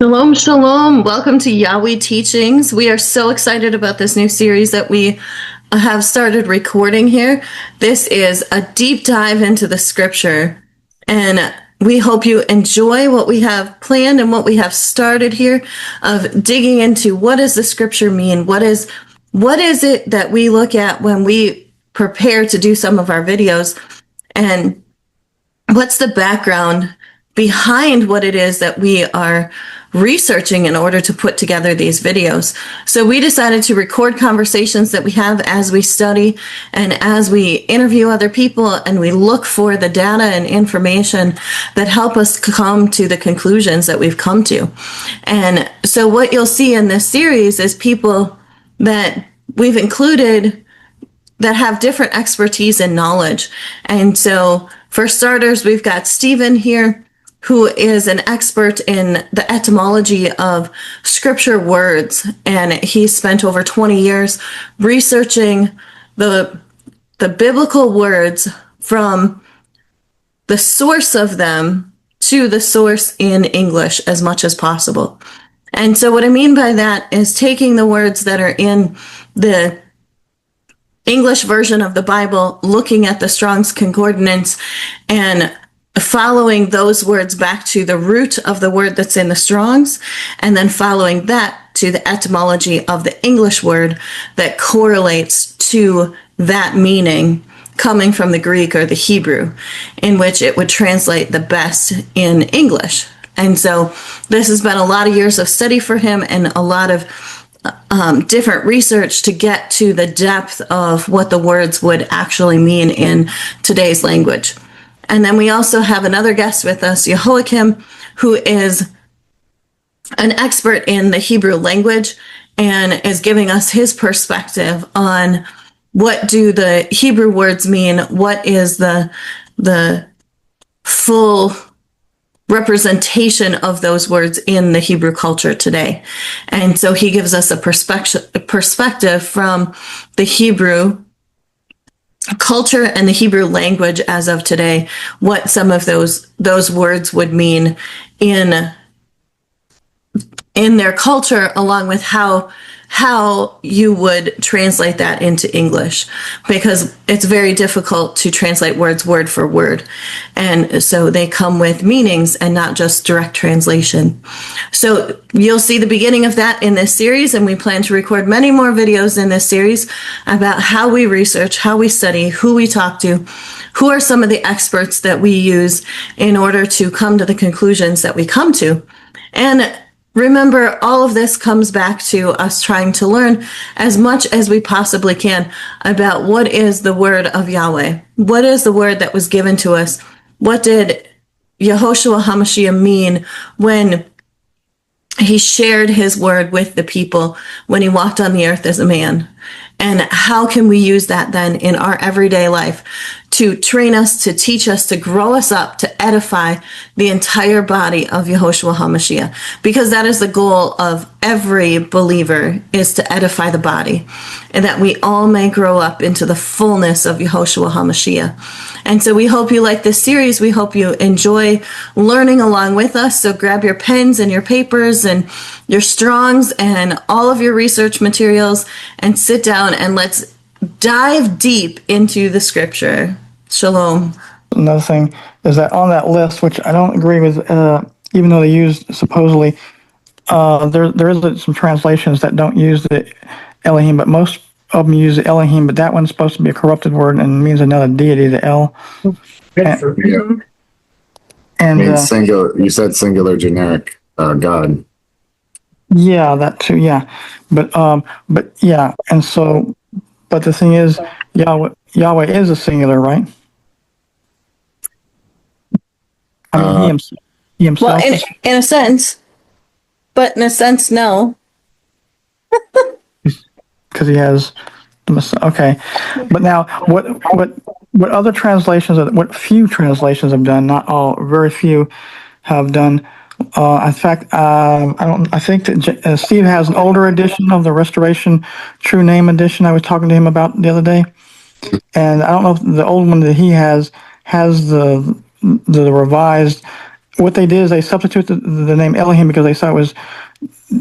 Shalom, shalom. Welcome to Yahweh Teachings. We are so excited about this new series that we have started recording here. This is a deep dive into the scripture, and we hope you enjoy what we have planned and what we have started here of digging into what does the scripture mean? What is it that we look at when we prepare to do some of our videos, and what's the background behind what it is that we are researching in order to put together these videos. So we decided to record conversations that we have as we study and as we interview other people, and we look for the data and information that help us come to the conclusions that we've come to. And so what you'll see in this series is people that we've included that have different expertise and knowledge. And so for starters, we've got Stephen here, who is an expert in the etymology of scripture words. And he spent over 20 years researching the biblical words from the source of them to the source in English as much as possible. And so what I mean by that is taking the words that are in the English version of the Bible, looking at the Strong's Concordance, and following those words back to the root of the word that's in the Strong's, and then following that to the etymology of the English word that correlates to that meaning coming from the Greek or the Hebrew, in which it would translate the best in English. And so this has been a lot of years of study for him and a lot of different research to get to the depth of what the words would actually mean in today's language. And then we also have another guest with us, Joachim, who is an expert in the Hebrew language and is giving us his perspective on what do the Hebrew words mean, what is the full representation of those words in the Hebrew culture today. And so he gives us a perspective from the Hebrew culture and the Hebrew language as of today, what some of those words would mean in their culture, along with how you would translate that into English, because it's very difficult to translate words word for word. And so they come with meanings and not just direct translation. So you'll see the beginning of that in this series, and we plan to record many more videos in this series about how we research, how we study, who we talk to, who are some of the experts that we use in order to come to the conclusions that we come to. And remember, all of this comes back to us trying to learn as much as we possibly can about what is the word of Yahweh. What is the word that was given to us? What did YHWH+We mean when he shared his word with the people, when he walked on the earth as a man? And how can we use that then in our everyday life to train us, to teach us, to grow us up, to edify the entire body of YHWH+? Because that is the goal of every believer, is to edify the body, and that we all may grow up into the fullness of YHWH+. And so we hope you like this series. We hope you enjoy learning along with us. So grab your pens and your papers and your Strongs and all of your research materials and sit down and let's dive deep into the scripture. Shalom. Another thing is that on that list, which I don't agree with, even though they use supposedly, there is some translations that don't use the Elohim, but most of them use the Elohim, but that one's supposed to be a corrupted word and means another deity, the El. And singular, you said singular generic God. Yeah, that too, yeah. But yeah, and so, but the thing is, Yahweh is a singular, right? I mean, he himself. Well, in a sense, but in a sense, no. Because he has the Messiah. Okay, but now what other translations? What few translations have done? Not all. Very few have done. In fact, I think that Steve has an older edition of the Restoration True Name edition. I was talking to him about the other day, and I don't know if the old one that he has the revised what they did is they substituted the name Elohim because they thought it was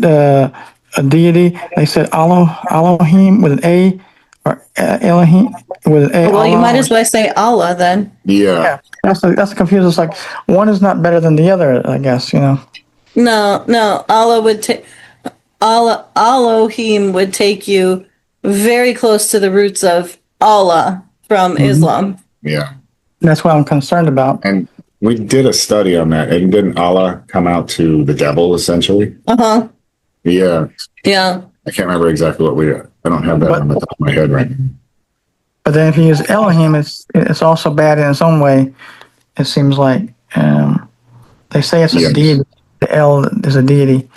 a deity. They said Elohim with an A, or Elohim with an A. Well, you Allah, might as well say Allah then. Yeah. yeah, that's the confusing. It's like one is not better than the other, I guess, you know. No, Elohim would take you very close to the roots of Allah from Islam. Yeah. That's what I'm concerned about. And we did a study on that. And didn't Allah come out to the devil essentially? Uh-huh. Yeah. Yeah. I can't remember exactly I don't have that on the top of my head right now. But then if you use Elohim, it's also bad in its own way. It seems like they say it's a deity. The El is a deity.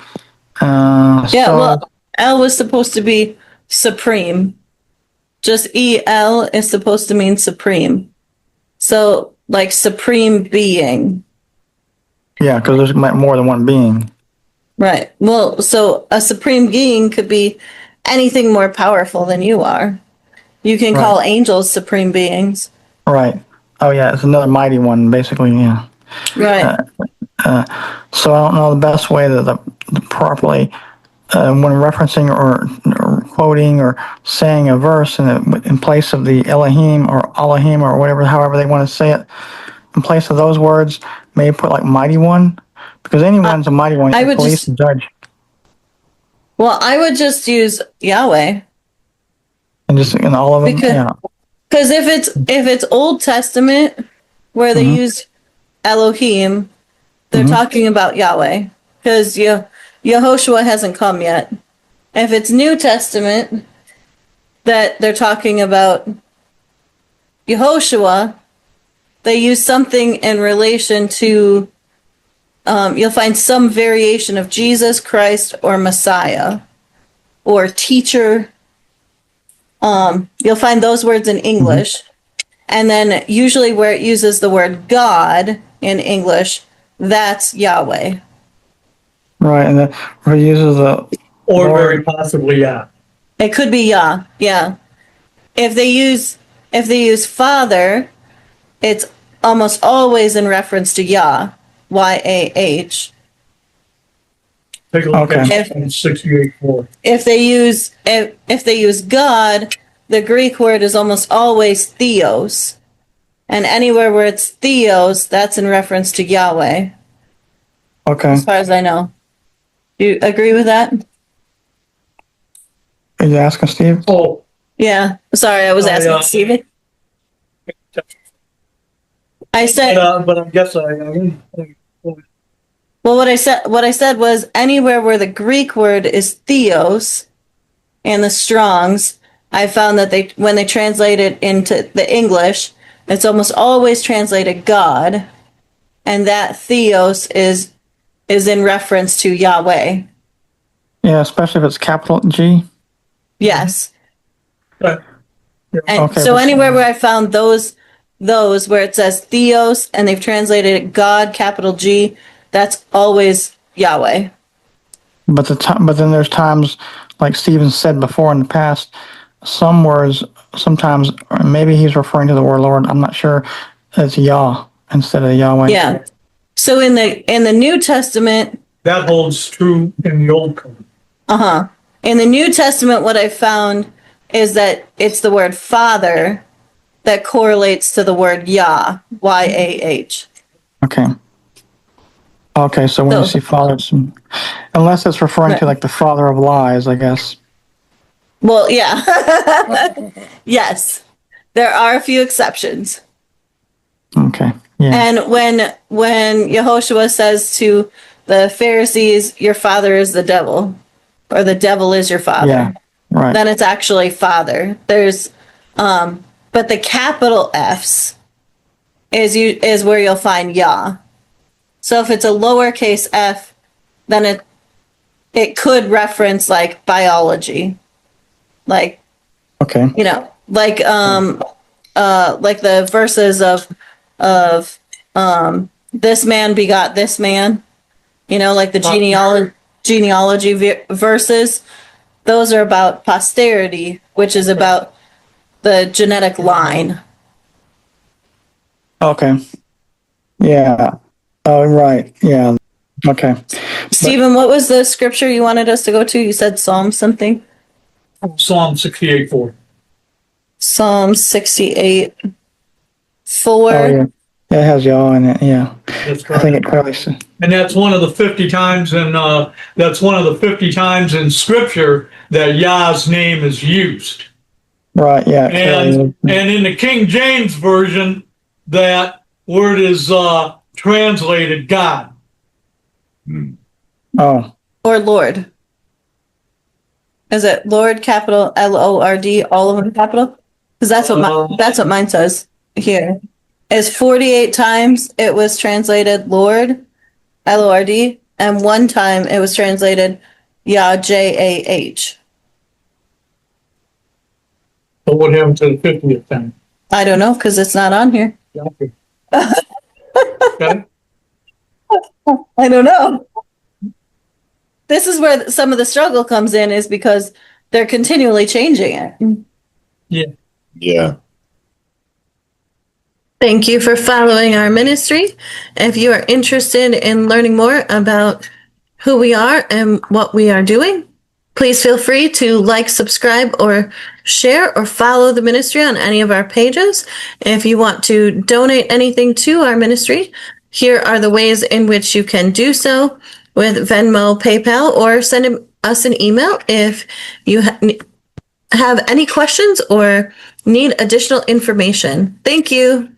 Well, El was supposed to be supreme. Just EL is supposed to mean supreme. So, like supreme being. Yeah, because there's more than one being. Right. Well, so a supreme being could be anything more powerful than you are. You can call angels supreme beings. Right. Oh, yeah, it's another mighty one, basically, yeah. Right. So I don't know the best way to properly, when referencing or quoting or saying a verse in place of the Elohim or Elohim or whatever, however they want to say it, in place of those words, maybe put like mighty one, because anyone's a mighty one. I would police just- and judge. Well, I would just use Yahweh. And just in all of them, yeah. Because if it's Old Testament where they use Elohim, they're talking about Yahweh. Because Yehoshua hasn't come yet. If it's New Testament that they're talking about Yehoshua, they use something in relation to, you'll find some variation of Jesus Christ or Messiah or teacher. You'll find those words in English. And then usually where it uses the word God in English, that's Yahweh. Right, and where it uses the Or Lord. very possibly, yeah. It could be Yah, yeah. If they use Father, it's almost always in reference to Yah, YAH. Take a look Okay. at 68:4. If they use God, the Greek word is almost always theos. And anywhere where it's theos, that's in reference to Yahweh, Okay. as far as I know. Do you agree with that? Are you asking Steve? Oh, Yeah. Sorry, I was asking yeah. Steven. I said, but I guess I well, what I said was anywhere where the Greek word is theos and the Strongs, I found that when they translate it into the English, it's almost always translated God, and that theos is in reference to Yahweh. Yeah, especially if it's capital G. Yes. Right. And Okay, so but- anywhere where I found those where it says theos and they've translated it God, capital G, that's always Yahweh. But then there's times, like Stephen said before in the past, some words sometimes, or maybe he's referring to the word Lord. I'm not sure. It's Yah instead of Yahweh. Yeah. So in the New Testament, That holds true in the Old Covenant. in the New Testament, what I found is that it's the word Father that correlates to the word Yah, YAH. Okay. Okay, so when you see father, unless it's referring to like the father of lies, I guess. Well, yeah. Yes. There are a few exceptions. Okay. Yeah. And when Yehoshua says to the Pharisees, your father is the devil, or the devil is your father, Yeah. Right. then it's actually father. There's but the capital F's is where you'll find Yah. So if it's a lowercase f, then it could reference like biology. Like, Okay. like the verses of this man begot this man, like the genealogy verses. Those are about posterity, which is about the genetic line. Okay. Yeah. Oh, right. Yeah. Okay. Stephen, what was the scripture you wanted us to go to? You said Psalm something? Psalm 68:4. Psalm 68, 4. Oh, yeah. It has y'all in it. Yeah. That's I think correct. it clearly says. And that's one of the 50 times in scripture that Yah's name is used. Right. Yeah. And in the King James version, that word is translated God. Oh, Or Lord. Is it Lord, capital Lord, all of them capital? Because that's what mine says here. Is 48 times it was translated Lord, Lord, and one time it was translated YHWH. So what happened to the 50th time? I don't know because it's not on here. Okay. I don't know. This is where some of the struggle comes in, is because they're continually changing it. Yeah. Yeah. Thank you for following our ministry. If you are interested in learning more about who we are and what we are doing, please feel free to like, subscribe, or share or follow the ministry on any of our pages. If you want to donate anything to our ministry, here are the ways in which you can do so with Venmo, PayPal, or send us an email if you have any questions or need additional information. Thank you.